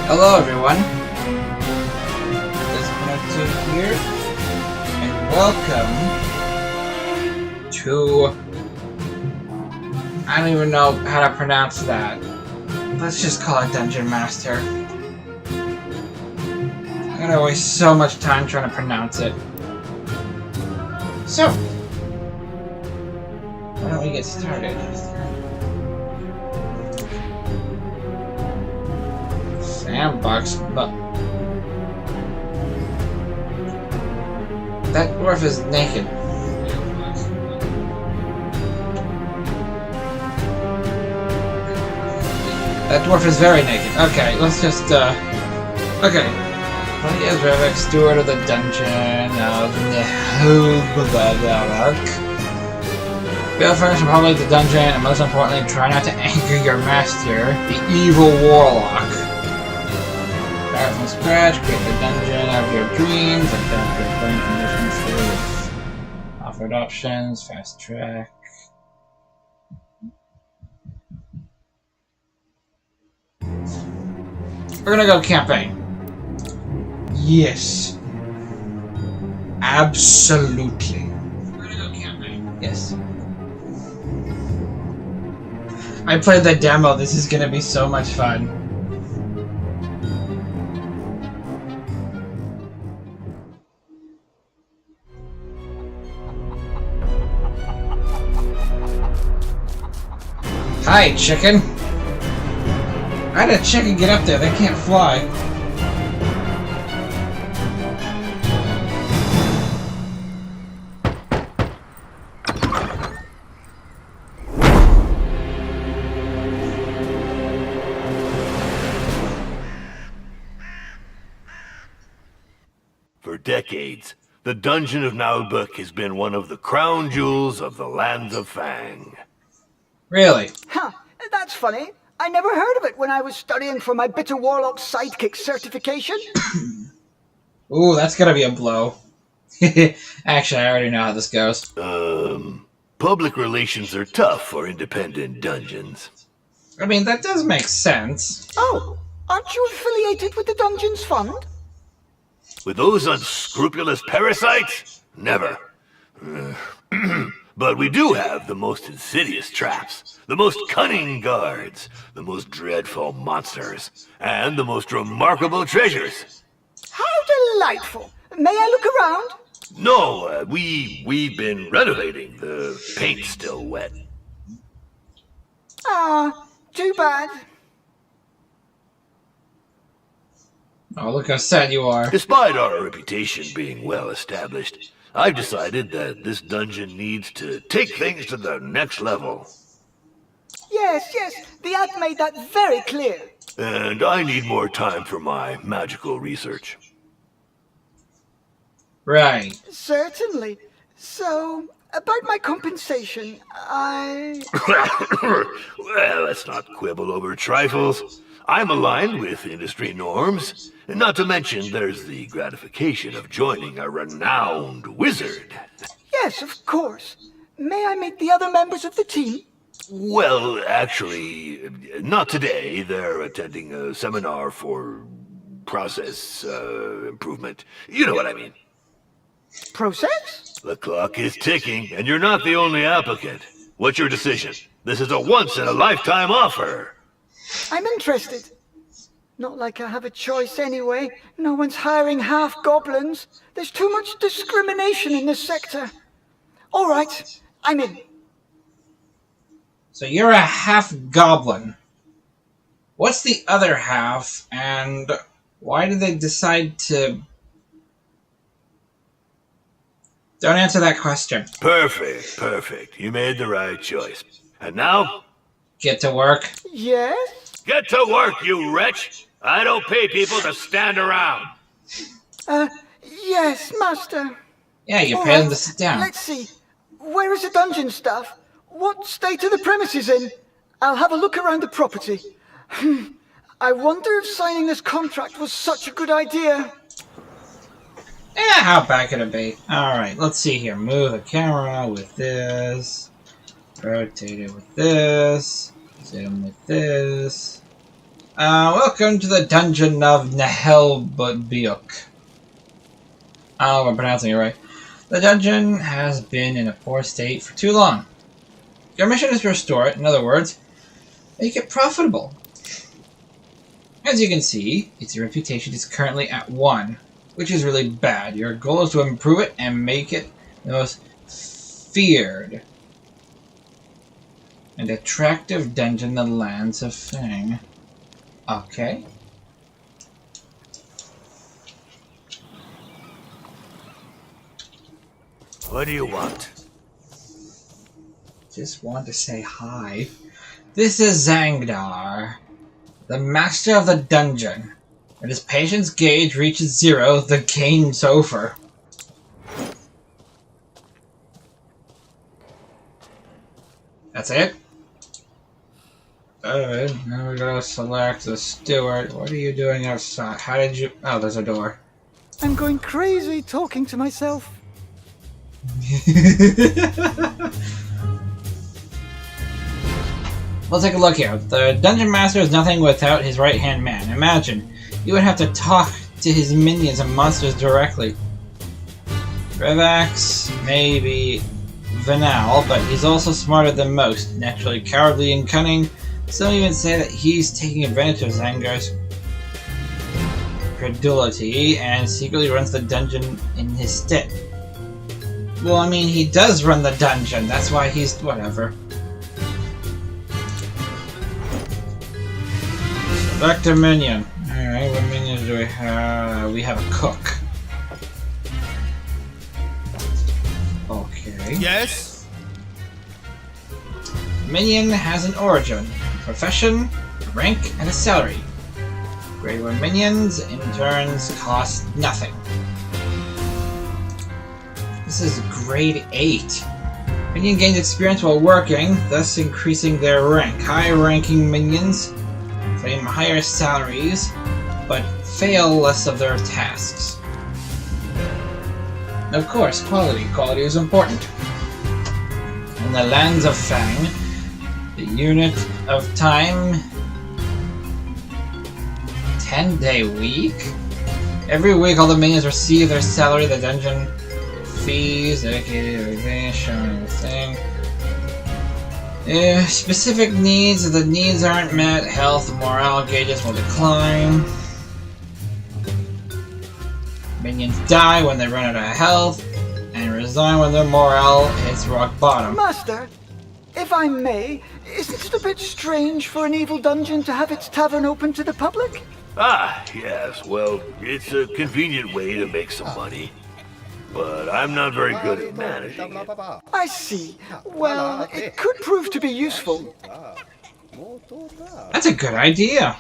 Hello everyone, this is Naheulbeuk here, and welcome to... I don't even know how to pronounce that. Let's just call it Dungeon Master. I'm gonna waste so much time trying to pronounce it. So, why don't we get started? Sandbox, but that dwarf is naked. That dwarf is very naked. Okay, let's just okay. Play as Naheulbeuk, steward of the dungeon of Naheulbeuk. Build furnish and populate the dungeon, and most importantly, try not to anger your master, the evil warlock. Start from scratch, create the dungeon of your dreams, adapt your playing conditions to offered options, fast track. We're gonna go campaign. Yes. Absolutely. We're gonna go campaign. Yes. I played the demo, this is gonna be so much fun. Hi, chicken! How did a chicken get up there? They can't fly. For decades, the dungeon of Naheulbeuk has been one of the crown jewels of the lands of Fang. Really? Huh, that's funny. I never heard of it when I was studying for my Bitter Warlock Sidekick certification. Ooh, that's gonna be a blow. Actually, I already know how this goes. Public relations are tough for independent dungeons. I mean, that does make sense. Oh, aren't you affiliated with the Dungeons Fund? With those unscrupulous parasites? Never. But we do have the most insidious traps, the most cunning guards, the most dreadful monsters, and the most remarkable treasures. How delightful! May I look around? No, we've been renovating. The paint's still wet. Ah, too bad. Oh, look how sad you are. Despite our reputation being well established, I've decided that this dungeon needs to take things to the next level. Yes, the ad made that very clear. And I need more time for my magical research. Right. Certainly. So, about my compensation, Well, let's not quibble over trifles. I'm aligned with industry norms. Not to mention, there's the gratification of joining a renowned wizard. Yes, of course. May I meet the other members of the team? Well, actually, not today. They're attending a seminar for process improvement. You know what I mean. Process? The clock is ticking, and you're not the only applicant. What's your decision? This is a once-in-a-lifetime offer. I'm interested. Not like I have a choice anyway. No one's hiring half-goblins. There's too much discrimination in this sector. All right, I'm in. So you're a half-goblin. What's the other half, and why did they decide to... Don't answer that question. Perfect. You made the right choice. And now? Get to work. Yes? Get to work, you wretch! I don't pay people to stand around. Yes, master. Yeah, you All pay them right, to sit down. Let's see. Where is the dungeon staff? What state are the premises in? I'll have a look around the property. I wonder if signing this contract was such a good idea. How bad could it be? Alright, let's see here. Move the camera with this. Rotate it with this. Zoom with this. Welcome to the dungeon of Naheulbeuk. I don't know if I'm pronouncing it right. The dungeon has been in a poor state for too long. Your mission is to restore it, in other words, make it profitable. As you can see, its reputation is currently at 1, which is really bad. Your goal is to improve it and make it the most feared and attractive dungeon in the lands of Fang. Okay. What do you want? Just want to say hi. This is Zangdar, the master of the dungeon. When his patience gauge reaches 0, the game's over. That's it? Alright, now we gotta select the steward. What are you doing outside? How did you... Oh, there's a door. I'm going crazy talking to myself. Let's take a look here. The dungeon master is nothing without his right-hand man. Imagine, you would have to talk to his minions and monsters directly. Revax, maybe Vanal, but he's also smarter than most. Naturally cowardly and cunning. Some even say that he's taking advantage of Zangar's credulity and secretly runs the dungeon in his stead. Well, I mean, he does run the dungeon. That's why he's... whatever. Select a minion. Alright, what minions do we have? We have a cook. Okay. Yes? Minion has an origin, profession, rank, and a salary. Grade 1 minions, in turns, cost nothing. This is grade 8. Minion gains experience while working, thus increasing their rank. High-ranking minions claim higher salaries, but fail less of their tasks. Of course, quality. Quality is important. In the lands of Fang, the unit of time 10-day week? Every week all the minions receive their salary, the dungeon fees, dedicated everything, showing everything. Specific needs, if the needs aren't met, health and morale gauges will decline. Minions die when they run out of health, and resign when their morale hits rock bottom. Master, if I may, isn't it a bit strange for an evil dungeon to have its tavern open to the public? Ah, yes, well, it's a convenient way to make some money. But I'm not very good at managing it. I see. Well, it could prove to be useful. That's a good idea.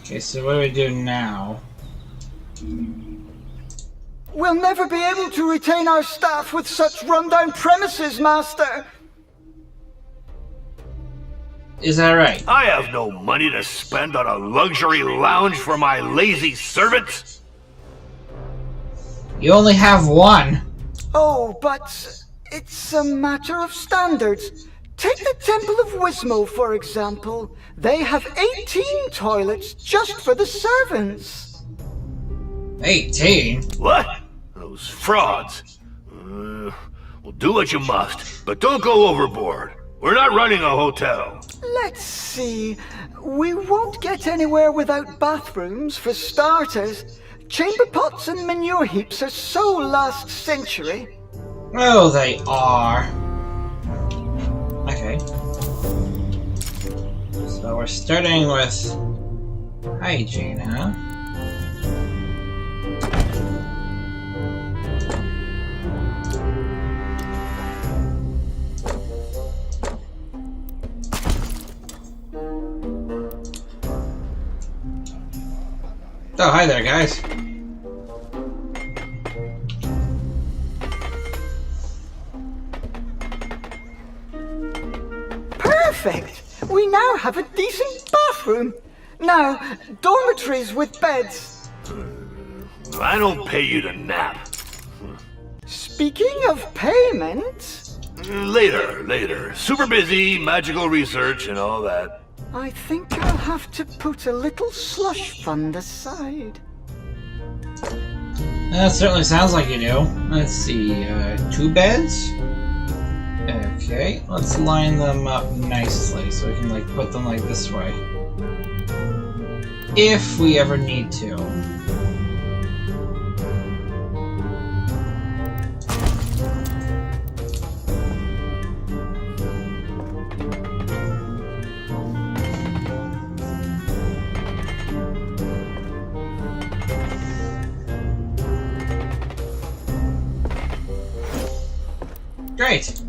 Okay, so what do we do now? We'll never be able to retain our staff with such rundown premises, Master. Is that right? I have no money to spend on a luxury lounge for my lazy servants. You only have one. Oh, but it's a matter of standards. Take the Temple of Wismo, for example. They have 18 toilets just for the servants. 18? What? Those frauds. Well, do what you must, but don't go overboard. We're not running a hotel. Let's see. We won't get anywhere without bathrooms, for starters. Chamber pots and manure heaps are so last century. Oh, they are. Okay. So we're starting with hygiene, huh? Oh, hi there, guys. Perfect! We now have a decent bathroom. Now, dormitories with beds. I don't pay you to nap. Speaking of payment... Later. Super busy, magical research and all that. I think I'll have to put a little slush fund aside. That certainly sounds like you do. Let's see, 2 beds? Okay, let's line them up nicely so we can like put them like this way. If we ever need to. Great!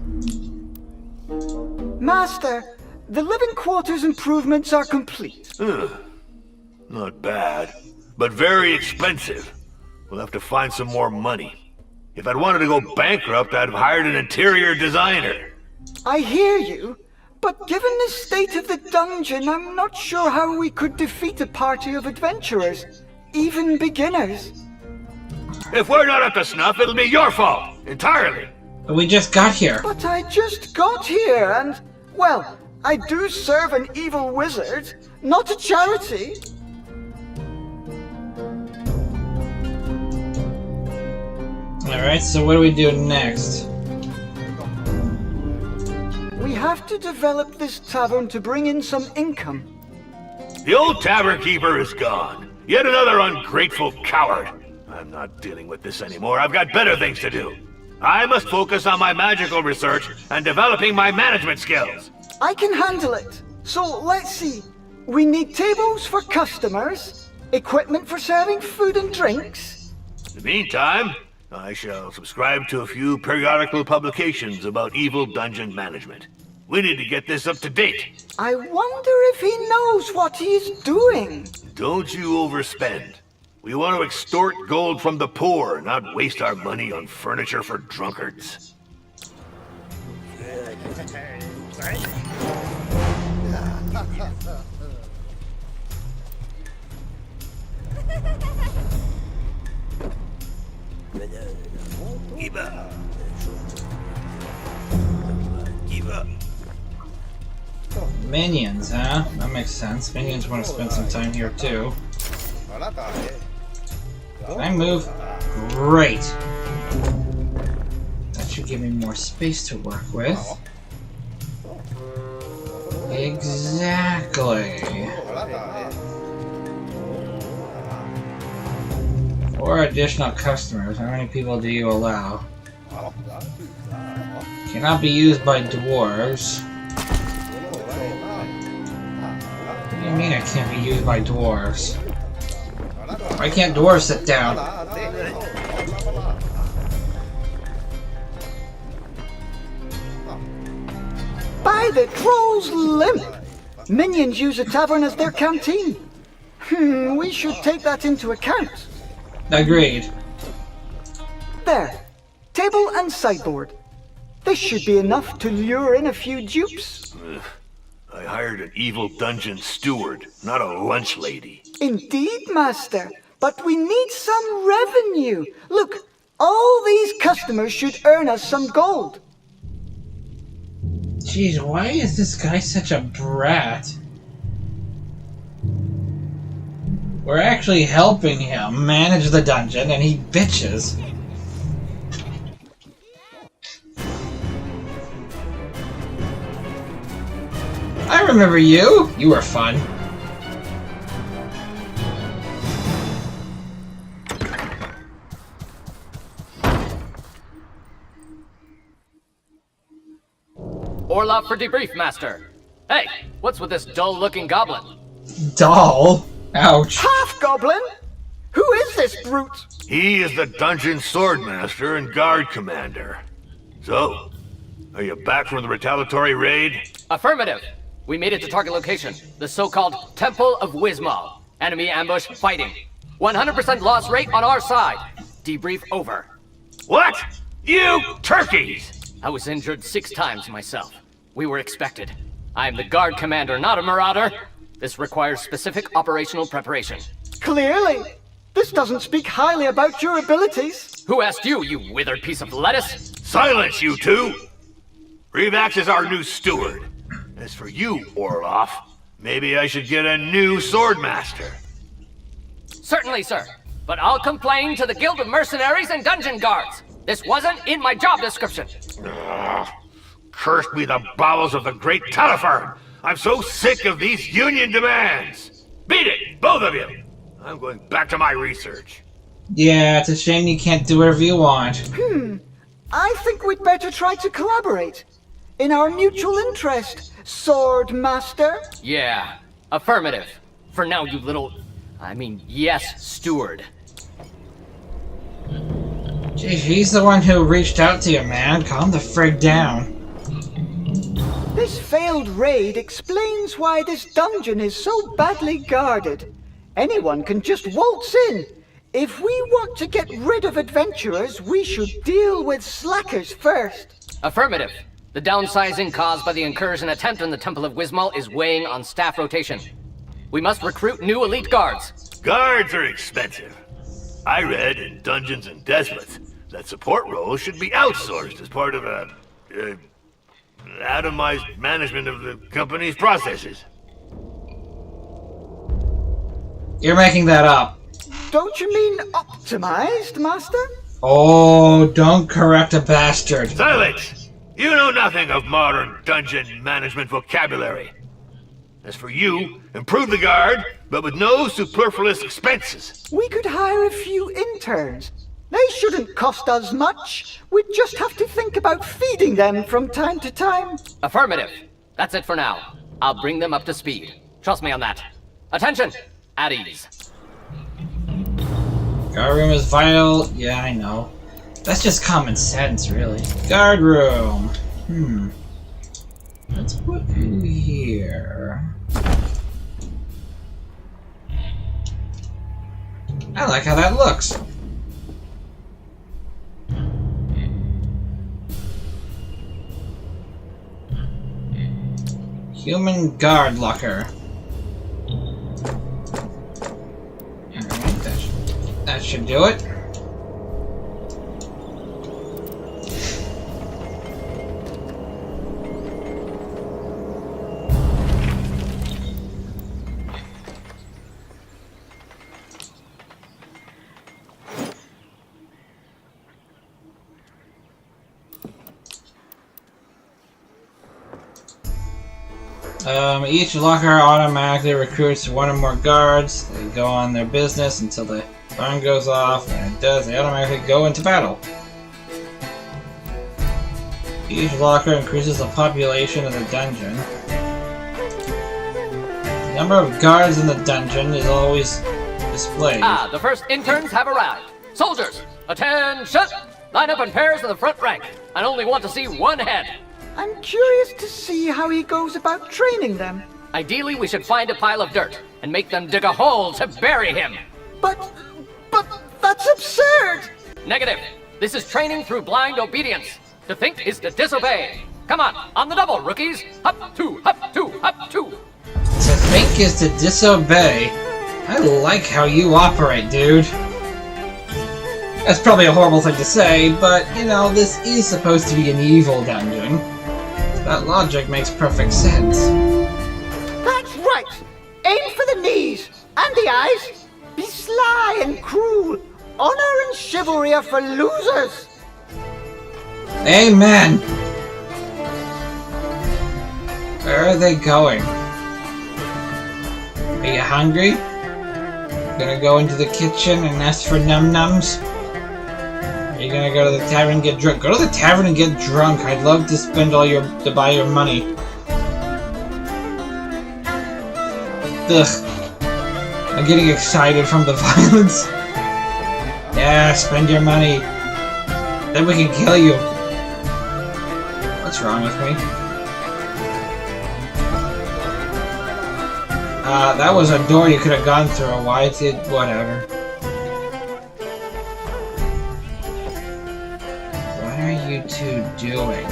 Master, the living quarters improvements are complete. Not bad, but very expensive. We'll have to find some more money. If I'd wanted to go bankrupt, I'd have hired an interior designer. I hear you, but given the state of the dungeon, I'm not sure how we could defeat a party of adventurers, even beginners. If we're not up to snuff, it'll be your fault, entirely. But we just got here. But I just got here and, well, I do serve an evil wizard, not a charity. Alright, so what do we do next? We have to develop this tavern to bring in some income. The old tavern keeper is gone. Yet another ungrateful coward. I'm not dealing with this anymore. I've got better things to do. I must focus on my magical research and developing my management skills. I can handle it. So let's see. We need tables for customers, equipment for serving food and drinks. In the meantime, I shall subscribe to a few periodical publications about evil dungeon management. We need to get this up to date. I wonder if he knows what he's doing. Don't you overspend. We want to extort gold from the poor, not waste our money on furniture for drunkards. Minions, huh? That makes sense. Minions want to spend some time here too. Can I move? Great! That should give me more space to work with. Exactly. 4 additional customers. How many people do you allow? Cannot be used by dwarves. What do you mean it can't be used by dwarves? Why can't dwarves sit down? By the troll's limb! Minions use a tavern as their canteen. We should take that into account. Agreed. There. Table and sideboard. This should be enough to lure in a few dupes. I hired an evil dungeon steward, not a lunch lady. Indeed, Master. But we need some revenue. Look, all these customers should earn us some gold. Jeez, why is this guy such a brat? We're actually helping him manage the dungeon, and he bitches. I remember you! You were fun. Orlop for debrief, Master. Hey, what's with this dull-looking goblin? Doll? Ouch. Half-goblin? Who is this brute? He is the dungeon swordmaster and guard commander. So, are you back from the retaliatory raid? Affirmative. We made it to target location, the so-called Temple of Wismal. Enemy ambush fighting. 100% loss rate on our side. Debrief over. What? You turkeys! I was injured 6 times myself. We were expected. I am the guard commander, not a marauder. This requires specific operational preparation. Clearly. This doesn't speak highly about your abilities. Who asked you, you withered piece of lettuce? Silence, you two! Revax is our new steward. As for you, Orloff, Maybe I should get a new swordmaster. Certainly, sir. But I'll complain to the Guild of Mercenaries and Dungeon Guards. This wasn't in my job description. Ugh. Cursed be the bowels of the great Talifern! I'm so sick of these union demands! Beat it, both of you! I'm going back to my research. Yeah, it's a shame you can't do whatever you want. I think we'd better try to collaborate. In our mutual interest, Sword Master. Yeah, affirmative. For now, you little... yes, steward. Gee, he's the one who reached out to you, man. Calm the frig down. This failed raid explains why this dungeon is so badly guarded. Anyone can just waltz in. If we want to get rid of adventurers, we should deal with slackers first. Affirmative. The downsizing caused by the incursion attempt on the Temple of Wismal is weighing on staff rotation. We must recruit new elite guards. Guards are expensive. I read in Dungeons and Despots that support roles should be outsourced as part of atomized management of the company's processes. You're making that up. Don't you mean optimized, Master? Oh, don't correct a bastard. Silence! You know nothing of modern dungeon management vocabulary. As for you, improve the guard, but with no superfluous expenses. We could hire a few interns. They shouldn't cost us much. We'd just have to think about feeding them from time to time. Affirmative. That's it for now. I'll bring them up to speed. Trust me on that. Attention! At ease. Guard room is vital. Yeah, I know. That's just common sense, really. Guard room. Let's put you here. I like how that looks. Human guard locker. Alright, that should do it. Each locker automatically recruits one or more guards. They go on their business until the alarm goes off. When it does, they automatically go into battle. Each locker increases the population of the dungeon. The number of guards in the dungeon is always displayed. The first interns have arrived. Soldiers, attention! Line up in pairs in the front rank. I only want to see one head. I'm curious to see how he goes about training them. Ideally, we should find a pile of dirt and make them dig a hole to bury him. But that's absurd! Negative. This is training through blind obedience. To think is to disobey. Come on the double, rookies. Hop, two, hop, two, hop, two. To think is to disobey. I like how you operate, dude. That's probably a horrible thing to say, but, you know, this is supposed to be an evil dungeon. That logic makes perfect sense. That's right! Aim for the knees and the eyes. Be sly and cruel. Honor and chivalry are for losers. Amen! Where are they going? Are you hungry? Gonna go into the kitchen and ask for num-nums? Are you gonna go to the tavern and get drunk? Go to the tavern and get drunk. I'd love to spend to buy your money. Ugh. I'm getting excited from the violence. Yeah, spend your money. Then we can kill you. What's wrong with me? That was a door you could have gone through. Why did... whatever. What are you two doing?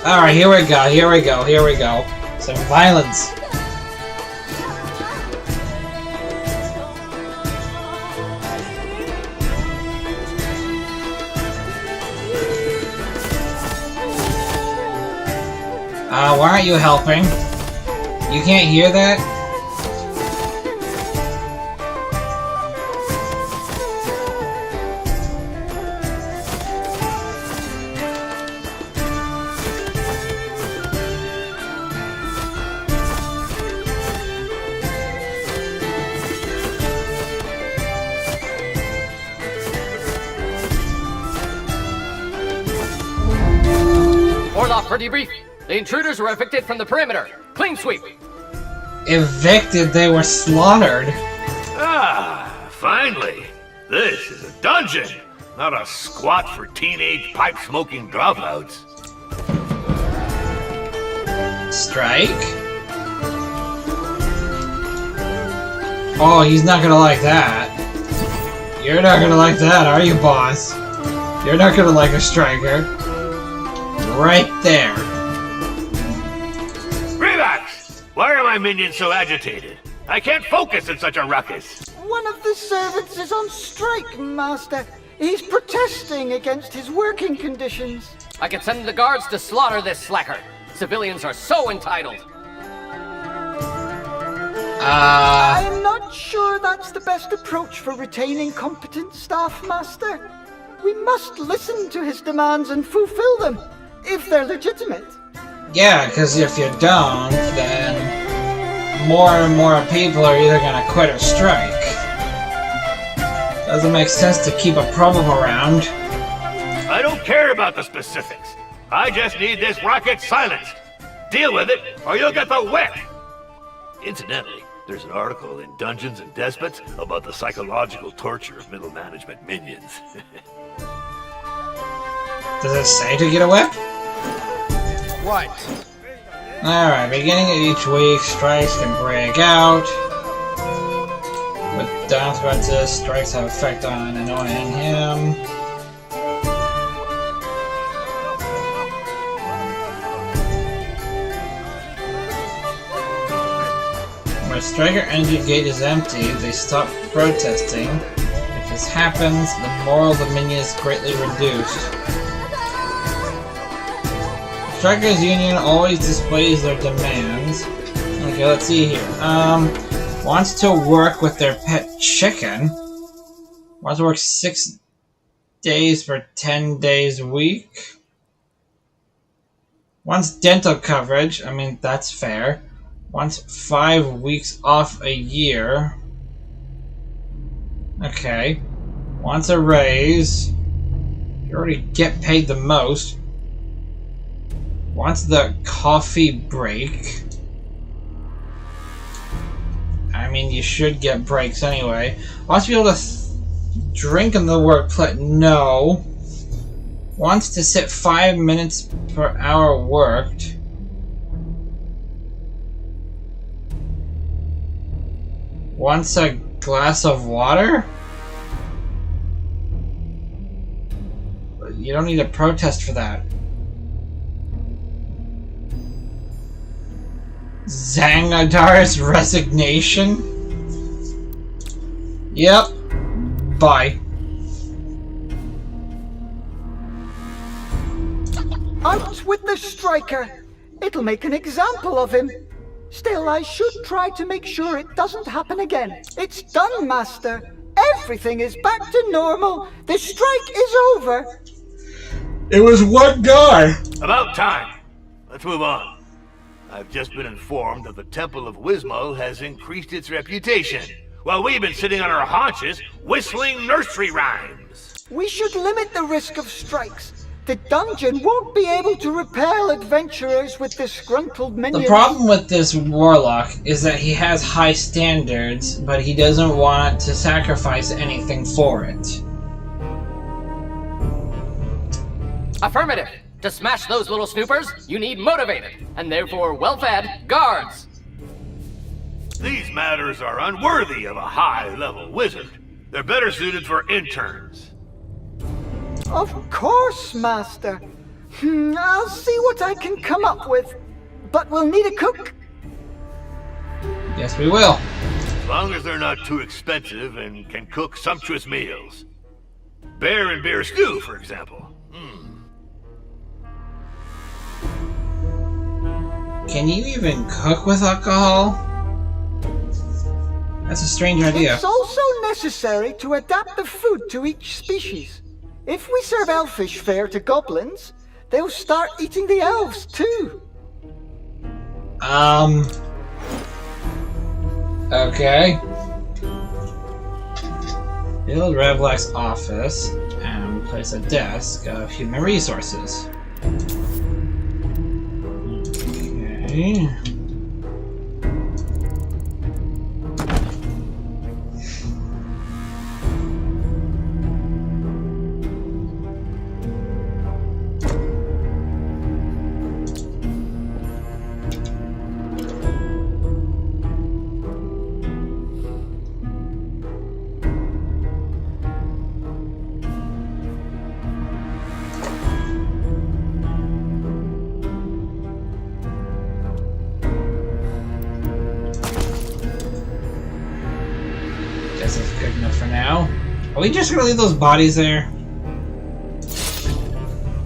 Alright, here we go. Some violence. Why aren't you helping? You can't hear that? Orloff for debrief. The intruders were evicted from the perimeter. Clean sweep. Evicted? They were slaughtered. Ah, finally. This is a dungeon, not a squat for teenage pipe-smoking dropouts. Strike? Oh, he's not gonna like that. You're not gonna like that, are you, boss? You're not gonna like a striker. Right there. Relax! Why are my minions so agitated? I can't focus in such a ruckus. One of the servants is on strike, Master. He's protesting against his working conditions. I can send the guards to slaughter this slacker. Civilians are so entitled. I'm not sure that's the best approach for retaining competent staff, Master. We must listen to his demands and fulfill them, if they're legitimate. Yeah, because if you don't, then more and more people are either gonna quit or strike. Doesn't make sense to keep a problem around. I don't care about the specifics. I just need this rocket silenced. Deal with it, or you'll get the whip! Incidentally, there's an article in Dungeons and Despots about the psychological torture of middle management minions. Does it say to get a whip? What? Alright, beginning of each week, strikes can break out. With consequences, strikes have effect on annoying him. When a striker energy gate is empty, they stop protesting. If this happens, the morale of the minion is greatly reduced. Strikers Union always displays their demands. Okay, let's see here. Wants to work with their pet chicken. Wants to work 6 days for 10 days a week. Wants dental coverage. I mean, that's fair. Wants 5 weeks off a year. Okay. Wants a raise. You already get paid the most. Wants the coffee break. I mean, you should get breaks anyway. Wants to be able to drink in the workplace. No. Wants to sit 5 minutes per hour worked. Wants a glass of water? You don't need a protest for that. Zangadar's resignation? Yep. Bye. Out with the striker! It'll make an example of him. Still, I should try to make sure it doesn't happen again. It's done, Master. Everything is back to normal. The strike is over. It was one guy. About time. Let's move on. I've just been informed that the Temple of Wismo has increased its reputation, while we've been sitting on our haunches whistling nursery rhymes. We should limit the risk of strikes. The dungeon won't be able to repel adventurers with disgruntled minions. The problem with this warlock is that he has high standards, but he doesn't want to sacrifice anything for it. Affirmative. To smash those little snoopers, you need motivated, and therefore well-fed, guards. These matters are unworthy of a high-level wizard. They're better suited for interns. Of course, Master. I'll see what I can come up with. But we'll need a cook. Yes, we will. As long as they're not too expensive and can cook sumptuous meals. Bear and beer stew, for example. Can you even cook with alcohol? That's a strange idea. It's also necessary to adapt the food to each species. If we serve elfish fare to goblins, they'll start eating the elves too. Okay. Build Revlax's office and place a desk of human resources. Okay. Guess that's good enough for now. Are we just gonna leave those bodies there?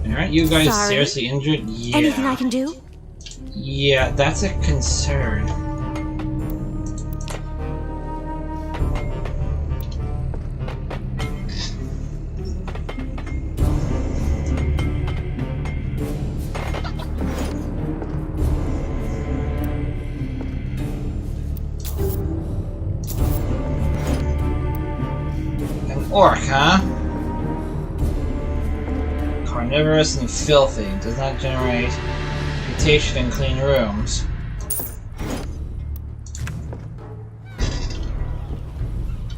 Aren't you guys Sorry. seriously injured? Yeah. Anything I can do? Yeah, that's a concern. An orc, huh? Carnivorous and filthy. Does not generate reputation in clean rooms.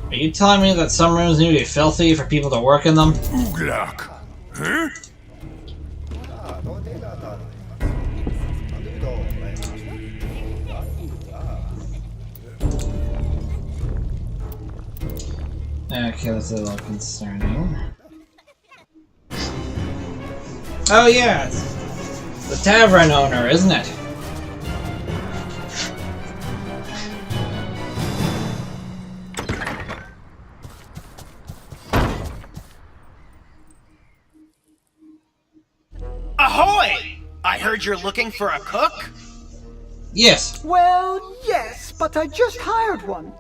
Are you telling me that some rooms need to be filthy for people to work in them? Ooglak. Huh? Okay, that's a little concerning. Oh yeah, it's the tavern owner, isn't it? Ahoy! I heard you're looking for a cook? Yes. Well, yes, but I just hired one.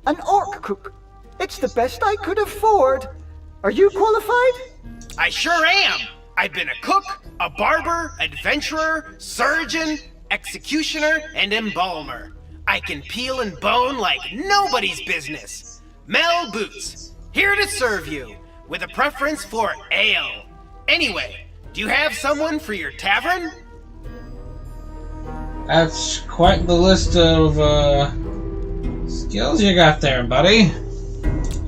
An orc cook. It's the best I could afford. Are you qualified? I sure am! I've been a cook, a barber, adventurer, surgeon, executioner, and embalmer. I can peel and bone like nobody's business. Mel Boots, here to serve you, with a preference for ale. Anyway, do you have someone for your tavern? That's quite the list of skills you got there, buddy.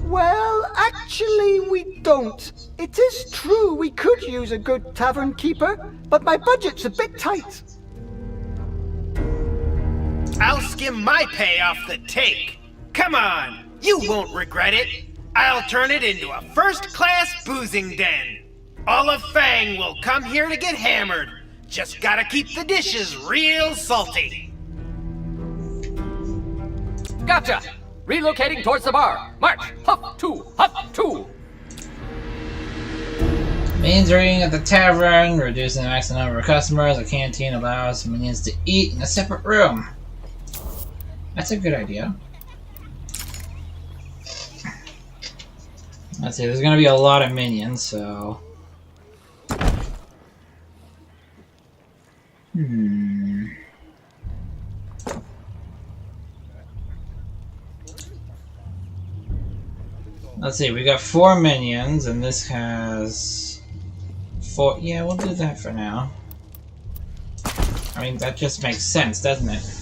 Well, actually, we don't. It is true we could use a good tavern keeper, but my budget's a bit tight. I'll skim my pay off the take. Come on, you won't regret it. I'll turn it into a first-class boozing den. All of Fang will come here to get hammered. Just gotta keep the dishes real salty. Gotcha! Relocating towards the bar. March! Huff two! Huff two! Minions are eating at the tavern, reducing the maximum number of customers. A canteen allows minions to eat in a separate room. That's a good idea. Let's see, there's gonna be a lot of minions, so... Let's see, we got 4 minions, and this has 4. Yeah, we'll do that for now. I mean, that just makes sense, doesn't it?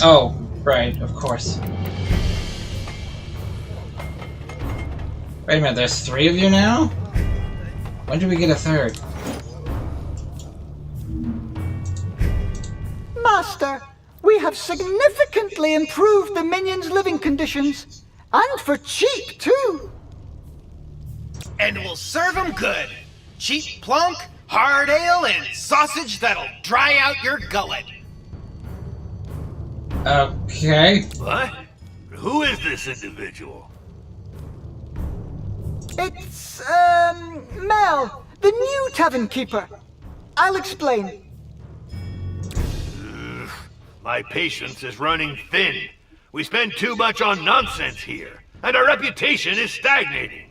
Oh, right, of course. Wait a minute, there's 3 of you now? When did we get a 3rd? Master, we have significantly improved the minions' living conditions. And for cheap, too. And we'll serve 'em good. Cheap plunk, hard ale, and sausage that'll dry out your gullet. Okay. What? Who is this individual? It's, Mel, the new tavern keeper. I'll explain. My patience is running thin. We spend too much on nonsense here, and our reputation is stagnating.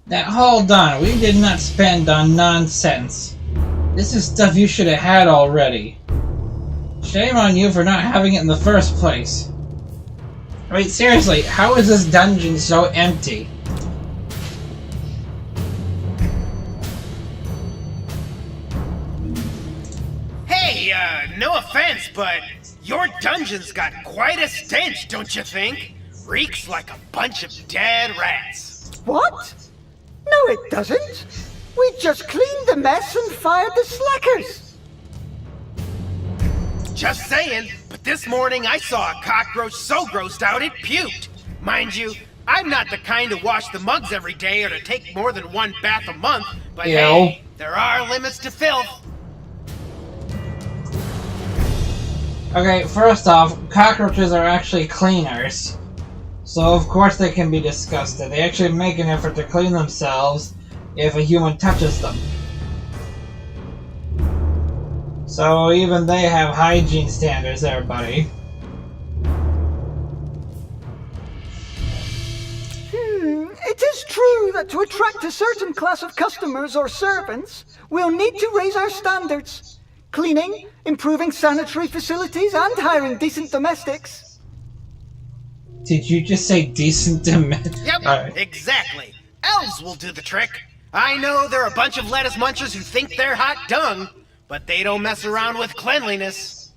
Now, hold on. We did not spend on nonsense. This is stuff you should have had already. Shame on you for not having it in the first place. I mean, seriously, how is this dungeon so empty? Hey, no offense, but your dungeon's got quite a stench, don't you think? Reeks like a bunch of dead rats. What? No, it doesn't. We just cleaned the mess and fired the slackers. Just saying, but this morning I saw a cockroach so grossed out it puked. Mind you, I'm not the kind to wash the mugs every day or to take more than 1 bath a month, but Ew. hey, there are limits to filth. Okay, first off, cockroaches are actually cleaners. So of course they can be disgusted. They actually make an effort to clean themselves if a human touches them. So even they have hygiene standards there, buddy. It is true that to attract a certain class of customers or servants, we'll need to raise our standards. Cleaning, improving sanitary facilities, and hiring decent domestics. Did you just say decent domestics? Yep, exactly. Elves will do the trick. I know they're a bunch of lettuce munchers who think they're hot dung, but they don't mess around with cleanliness.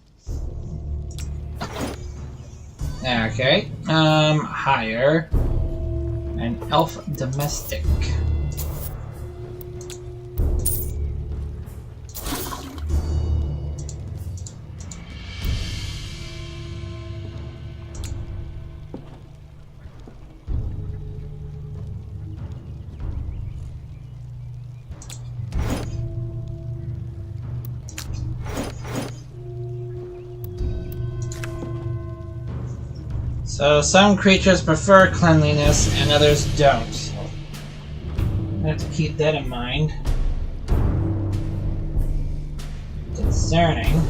Okay. Hire an elf domestic. So some creatures prefer cleanliness and others don't. I have to keep that in mind. Concerning.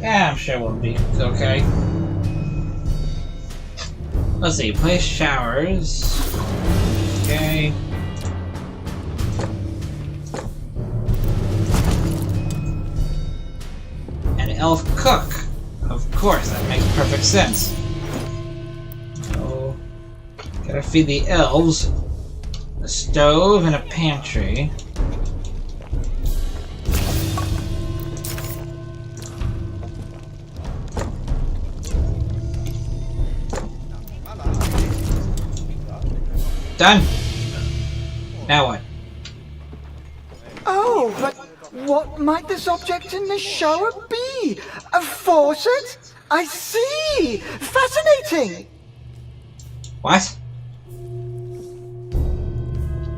Yeah, I'm sure we'll be okay. Let's see, place showers. Okay. An elf cook. Of course, that makes perfect sense. So, gotta feed the elves. A stove and a pantry. Done. Now what? Oh, but what might this object in the shower be? A faucet? I see! Fascinating! What?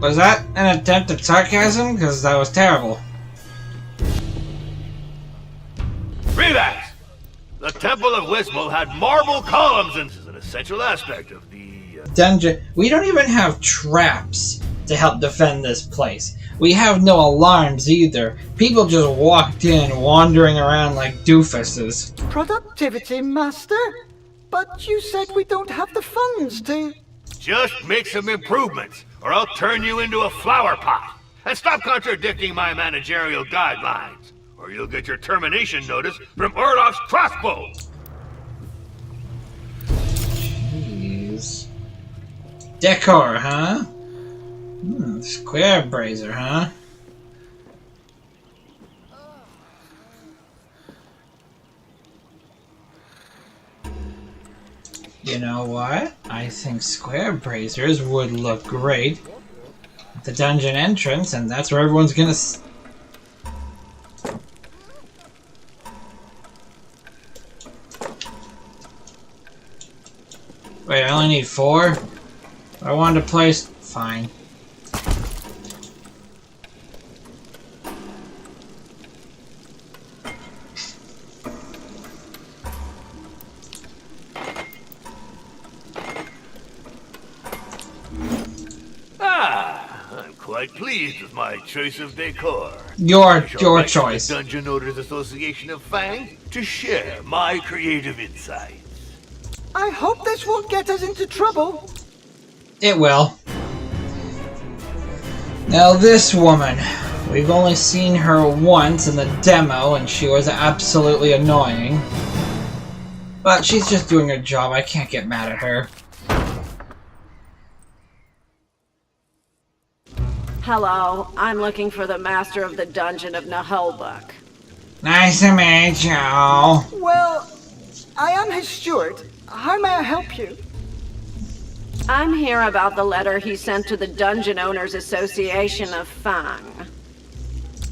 Was that an attempt at sarcasm? Because that was terrible. Relax! The Temple of Wismol had marble columns, and this is an essential aspect of the dungeon. We don't even have traps to help defend this place. We have no alarms either. People just walked in, wandering around like doofuses. Productivity, Master? But you said we don't have the funds to... Just make some improvements, or I'll turn you into a flower pot. And stop contradicting my managerial guidelines, or you'll get your termination notice from Orloff's crossbow. Jeez. Decor, huh? Square brazier, huh? You know what? I think square braziers would look great at the dungeon entrance, and that's where everyone's gonna Wait, I only need 4? I wanted to place... Fine. I'm quite pleased with my choice of decor. Your Like choice. The Dungeon Owners Association of Fang to share my creative insights. I hope this won't get us into trouble. It will. Now this woman, we've only seen her once in the demo and she was absolutely annoying. But she's just doing her job, I can't get mad at her. Hello, I'm looking for the master of the dungeon of Naheulbeuk. Nice to meet you. Well, I am his steward. How may I help you? I'm here about the letter he sent to the Dungeon Owners Association of Fang.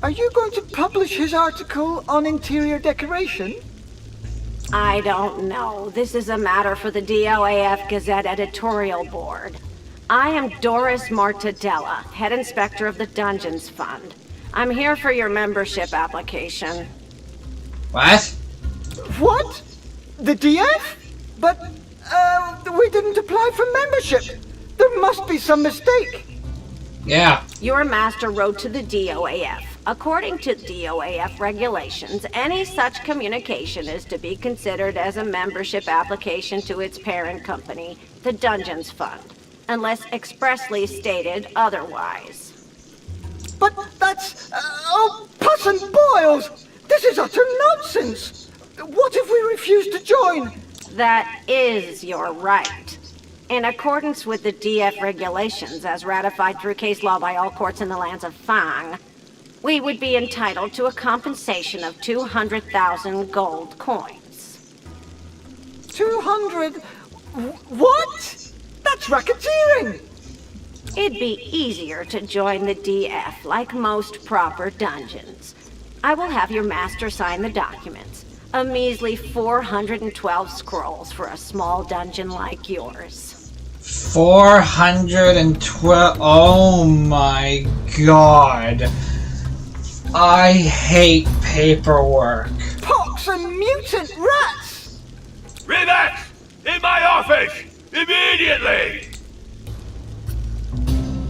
Are you going to publish his article on interior decoration? I don't know. This is a matter for the DOAF Gazette editorial board. I am Doris Mortadella, head inspector of the Dungeons Fund. I'm here for your membership application. What? What? The DF? But, we didn't apply for membership. There must be some mistake. Yeah. Your master wrote to the DOAF. According to DOAF regulations, any such communication is to be considered as a membership application to its parent company, the Dungeons Fund, unless expressly stated otherwise. But that's... oh, pus and boils! This is utter nonsense! What if we refuse to join? That is your right. In accordance with the DF regulations as ratified through case law by all courts in the lands of Fang, we would be entitled to a compensation of 200,000 gold coins. 200... What? That's racketeering! It'd be easier to join the DF like most proper dungeons. I will have your master sign the documents. A measly 412 scrolls for a small dungeon like yours. 412. Oh my god. I hate paperwork. Pox and mutant rats! Relax! In my office! Immediately!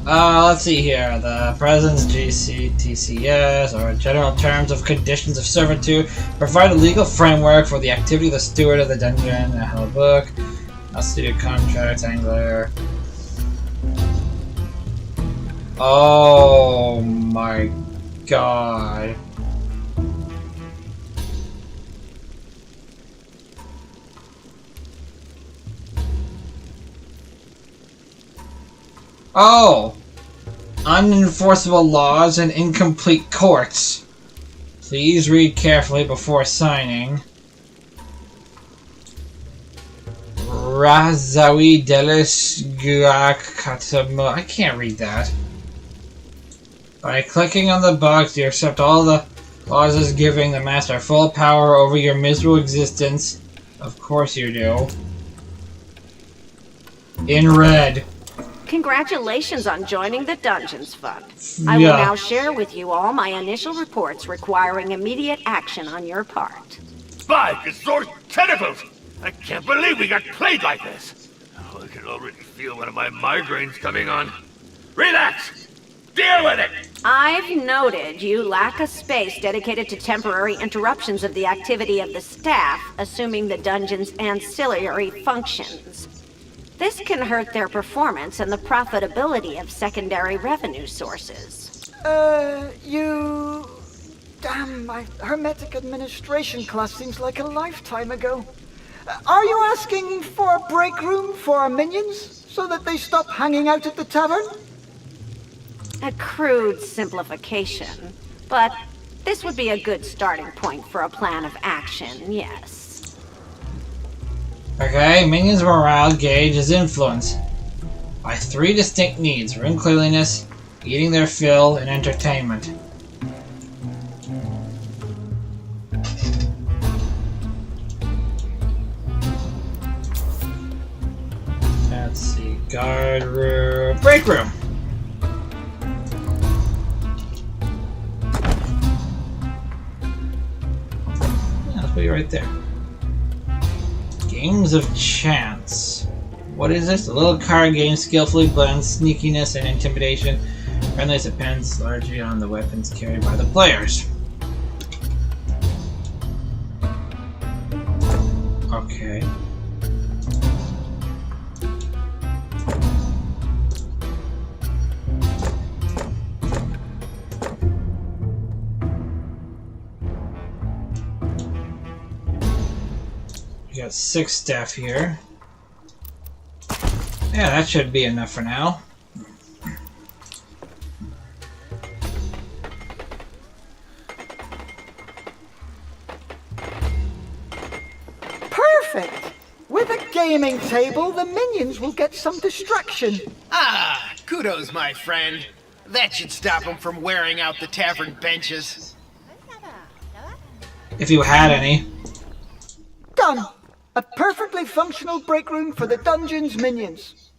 Let's see here. The President's GCTCS, or General Terms of Conditions of Servitude, provide a legal framework for the activity of the steward of the dungeon, Naheulbeuk. Executed contracts, angler. Oh my god. Oh! Unenforceable laws and incomplete courts. Please read carefully before signing. Razawi Delis Guak Katamo. I can't read that. By clicking on the box, you accept all the clauses giving the master full power over your miserable existence. Of course you do. In red. Congratulations on joining the Dungeons Fund. I will now share with you all my initial reports requiring immediate action on your part. 5 Gazor's tentacles! I can't believe we got played like this! Oh, I can already feel one of my migraines coming on. Relax! Deal with it! I've noted you lack a space dedicated to temporary interruptions of the activity of the staff, assuming the dungeon's ancillary functions. This can hurt their performance and the profitability of secondary revenue sources. You... Damn, my Hermetic Administration class seems like a lifetime ago. Are you asking for a break room for our minions, so that they stop hanging out at the tavern? A crude simplification, but this would be a good starting point for a plan of action, yes. Okay, minions' morale gauge is influenced by 3 distinct needs: room cleanliness, eating their fill, and entertainment. Let's see, guard room, break room. Yeah, let's put you right there. Games of chance. What is this? A little card game skillfully blends sneakiness and intimidation. Friendliness depends largely on the weapons carried by the players. Okay. We got 6 staff here. Yeah, that should be enough for now. Perfect! With a gaming table, the minions will get some distraction. Ah, kudos, my friend. That should stop them from wearing out the tavern benches. If you had any. Done! A perfectly functional break room for the dungeon's minions.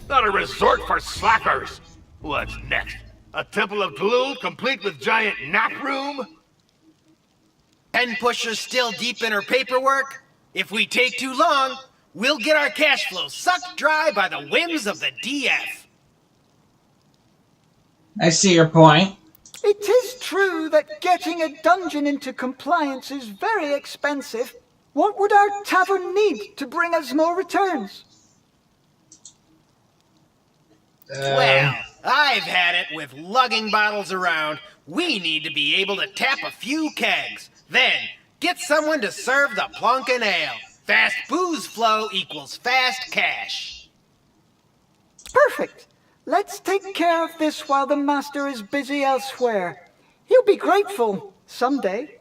Not a resort for slackers. What's next? A temple of glue complete with giant nap room? Pen pusher's still deep in her paperwork? If we take too long, we'll get our cash flow sucked dry by the whims of the DF. I see your point. It is true that getting a dungeon into compliance is very expensive. What would our tavern need to bring us more returns? Well, I've had it with lugging bottles around. We need to be able to tap a few kegs. Then, get someone to serve the plunkin' ale. Fast booze flow equals fast cash. Perfect. Let's take care of this while the master is busy elsewhere. He'll be grateful someday.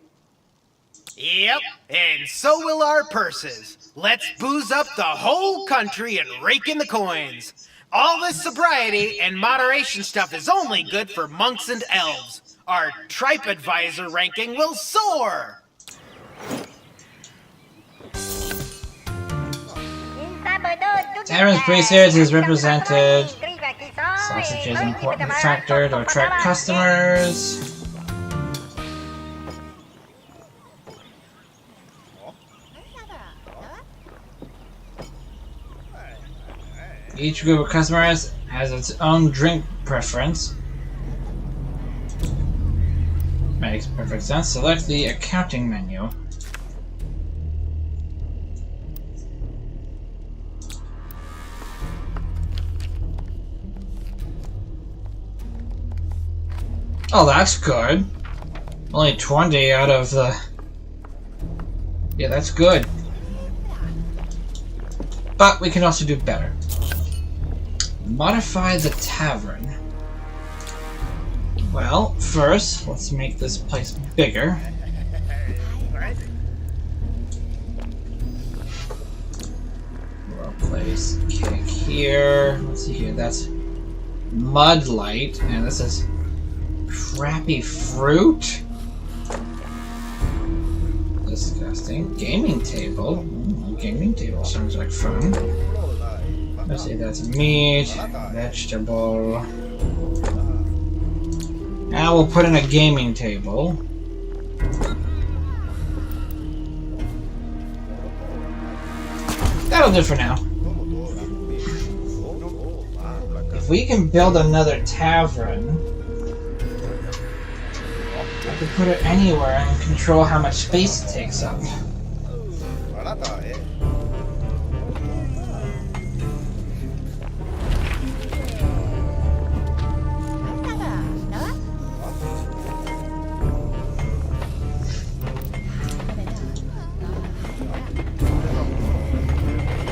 Yep, and so will our purses. Let's booze up the whole country and rake in the coins. All this sobriety and moderation stuff is only good for monks and elves. Our TripAdvisor ranking will soar. Tavern's pre-sales is represented. Sausage is an important factor to attract customers. Each group of customers has its own drink preference. Makes perfect sense. Select the accounting menu. Oh, that's good. Only 20 out of the... Yeah, that's good. But we can also do better. Modify the tavern. Well, first, let's make this place bigger. We'll place cake here. Let's see here, that's Mud Light, and this is crappy fruit. Disgusting. Gaming table. Gaming table sounds like fun. Let's see, that's meat, vegetable. Now we'll put in a gaming table. That'll do for now. If we can build another tavern, I can put it anywhere and control how much space it takes up.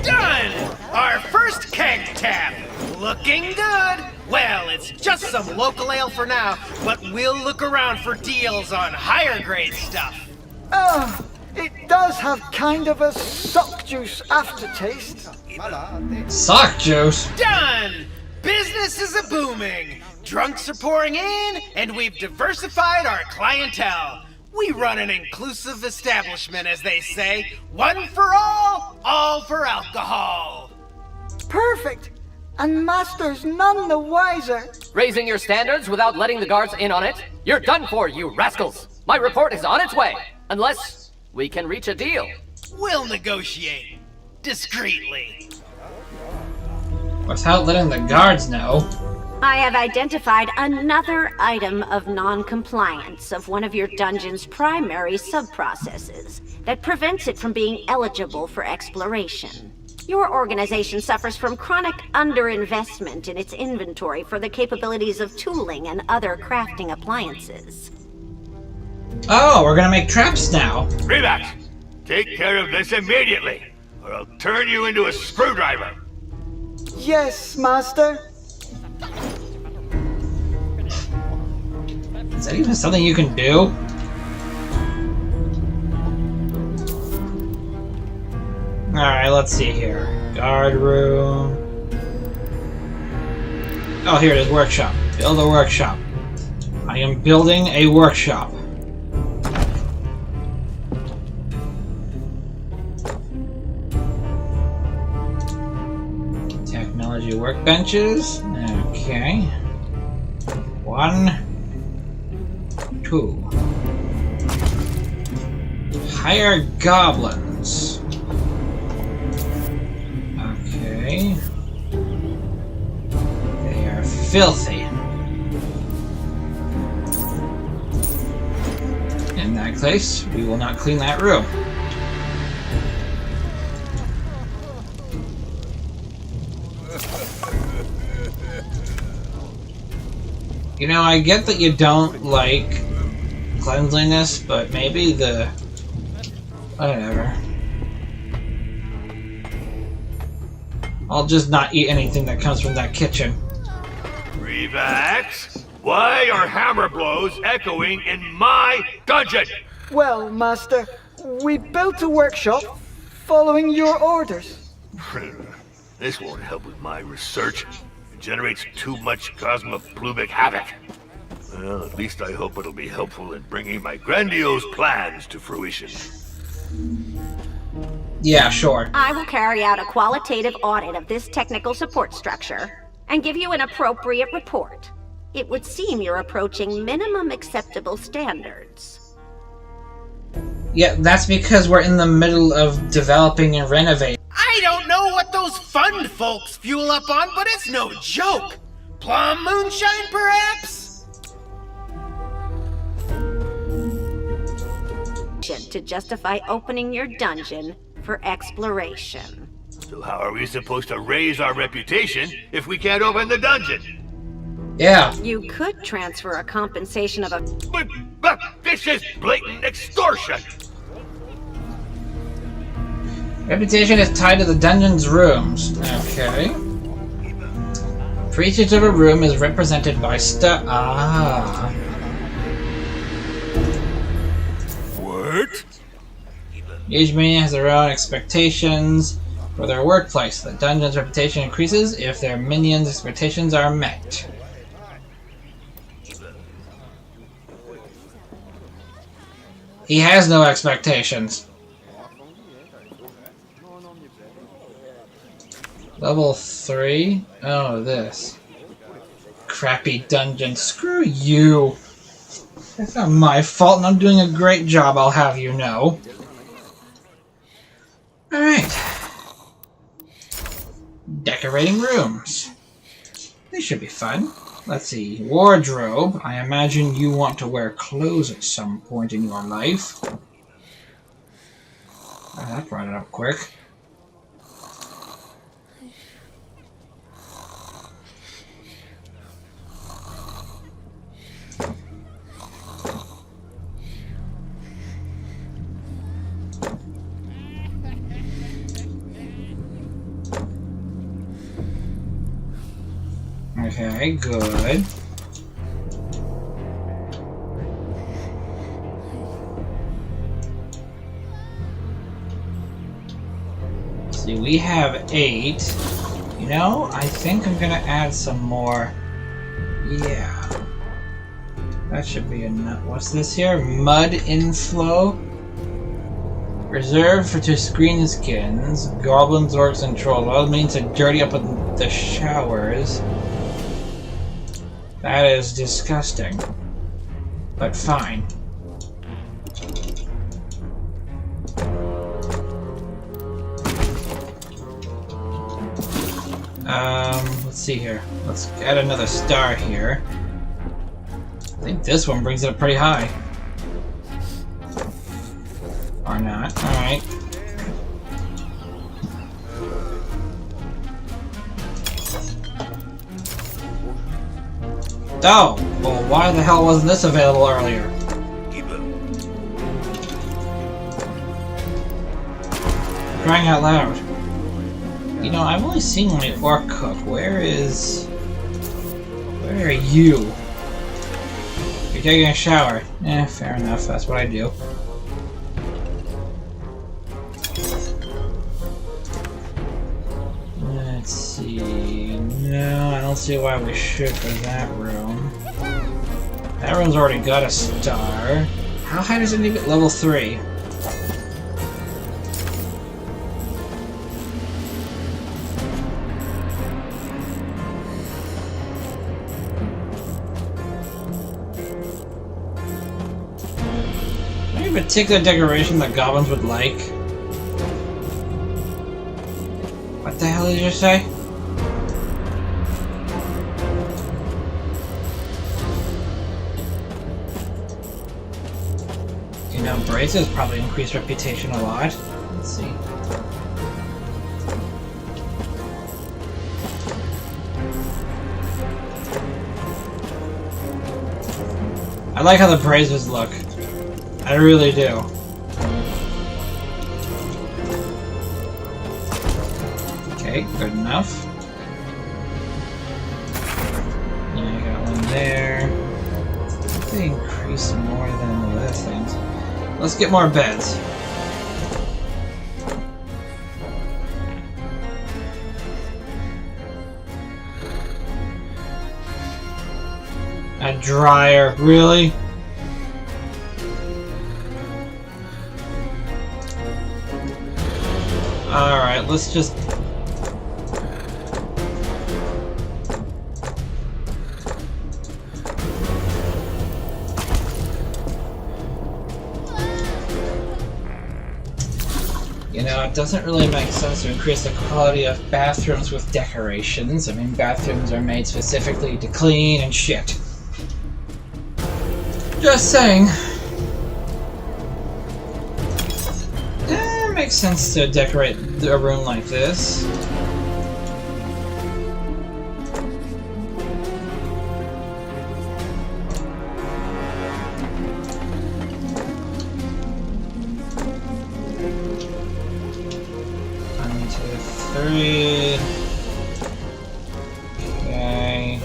Done! Our first keg tap. Looking good. Well, it's just some local ale for now, but we'll look around for deals on higher grade stuff. It does have kind of a sock juice aftertaste. Sock juice? Done! Business is a booming. Drunks are pouring in, and we've diversified our clientele. We run an inclusive establishment, as they say. One for all for alcohol. Perfect. And Master's none the wiser. Raising your standards without letting the guards in on it? You're done for, you rascals! My report is on its way, unless we can reach a deal. We'll negotiate. Discreetly. Without letting the guards know. I have identified another item of non-compliance of one of your dungeon's primary sub-processes that prevents it from being eligible for exploration. Your organization suffers from chronic underinvestment in its inventory for the capabilities of tooling and other crafting appliances. Oh, we're gonna make traps now. Relax. Take care of this immediately, or I'll turn you into a screwdriver. Yes, Master. Is that even something you can do? Alright, let's see here. Guard room. Oh, here it is, workshop. Build a workshop. I am building a workshop. Technology workbenches. Okay. 1, 2. Hire goblins. Okay. They are filthy. In that case, we will not clean that room. You know, I get that you don't like cleanliness, but maybe the... whatever. I'll just not eat anything that comes from that kitchen. Relax. Why are hammer blows echoing in my dungeon? Well, Master, we built a workshop following your orders. This won't help with my research. It generates too much cosmoplumic havoc. Well, at least I hope it'll be helpful in bringing my grandiose plans to fruition. Yeah, sure. I will carry out a qualitative audit of this technical support structure and give you an appropriate report. It would seem you're approaching minimum acceptable standards. Yeah, that's because we're in the middle of developing and renovating. I don't know what those fund folks fuel up on, but it's no joke. Plum moonshine, perhaps? To justify opening your dungeon for exploration. So how are we supposed to raise our reputation if we can't open the dungeon? Yeah. You could transfer a compensation of a... But this is blatant extortion! Reputation is tied to the dungeon's rooms. Okay. For each of a room is represented by What? Each minion has their own expectations for their workplace. The dungeon's reputation increases if their minions' expectations are met. He has no expectations. Level 3? Oh, this. Crappy dungeon. Screw you. It's not my fault and I'm doing a great job, I'll have you know. Alright. Decorating rooms. They should be fun. Let's see. Wardrobe. I imagine you want to wear clothes at some point in your life. Oh, that brought it up quick. Okay, good. See, we have 8. You know, I think I'm gonna add some more. Yeah. That should be enough. What's this here? Mud inflow? Reserved for to screen skins, goblins, orcs, and trolls. Well, it means to dirty up with the showers. That is disgusting. But fine. Let's see here. Let's add another star here. I think this one brings it up pretty high. Or not. Alright. Oh! Well, why the hell wasn't this available earlier? Crying out loud. You know, I've only seen my orc cook. Where are you? You're taking a shower. Eh, fair enough. That's what I do. Let's see. No, I don't see why we should for that room. That room's already got a star. How high does it need to get? Level 3. Any particular decoration that goblins would like? What the hell did you say? You know, braces probably increase reputation a lot. Let's see. I like how the braces look. I really do. Okay, good enough. Yeah, I got one there. They increase more than the other things. Let's get more beds. A dryer, really? Alright, let's just... You know, it doesn't really make sense to increase the quality of bathrooms with decorations. I mean, bathrooms are made specifically to clean and shit. Just saying. It makes sense to decorate a room like this. One, two, three. Okay.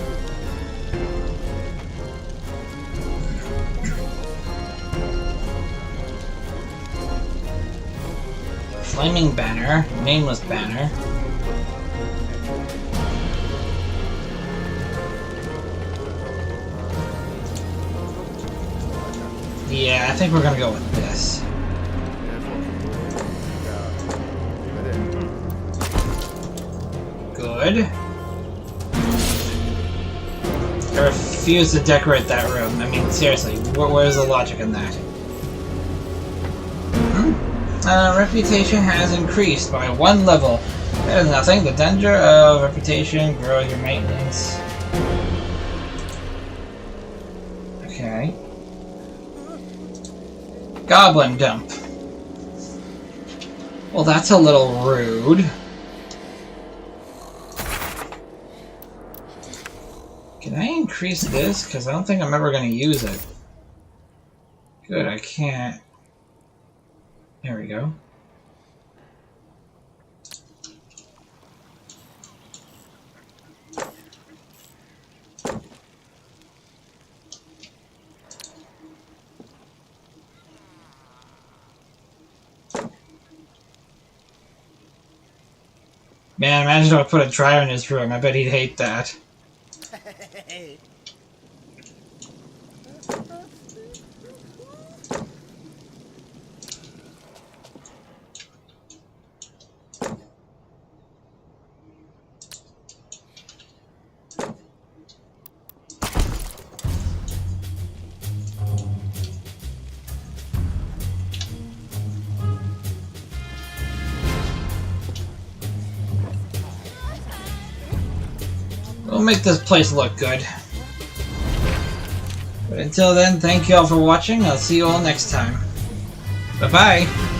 Flaming banner, nameless banner. Yeah, I think we're gonna go with this. Good. I refuse to decorate that room. I mean, seriously, where's the logic in that? Reputation has increased by 1 level. That is nothing. The danger of reputation grows your maintenance. Okay. Goblin dump. Well, that's a little rude. Can I increase this? Because I don't think I'm ever going to use it. Good, I can't. There we go. Man, imagine if I put a dryer in his room. I bet he'd hate that. We'll make this place look good. But until then, thank you all for watching. I'll see you all next time. Bye-bye!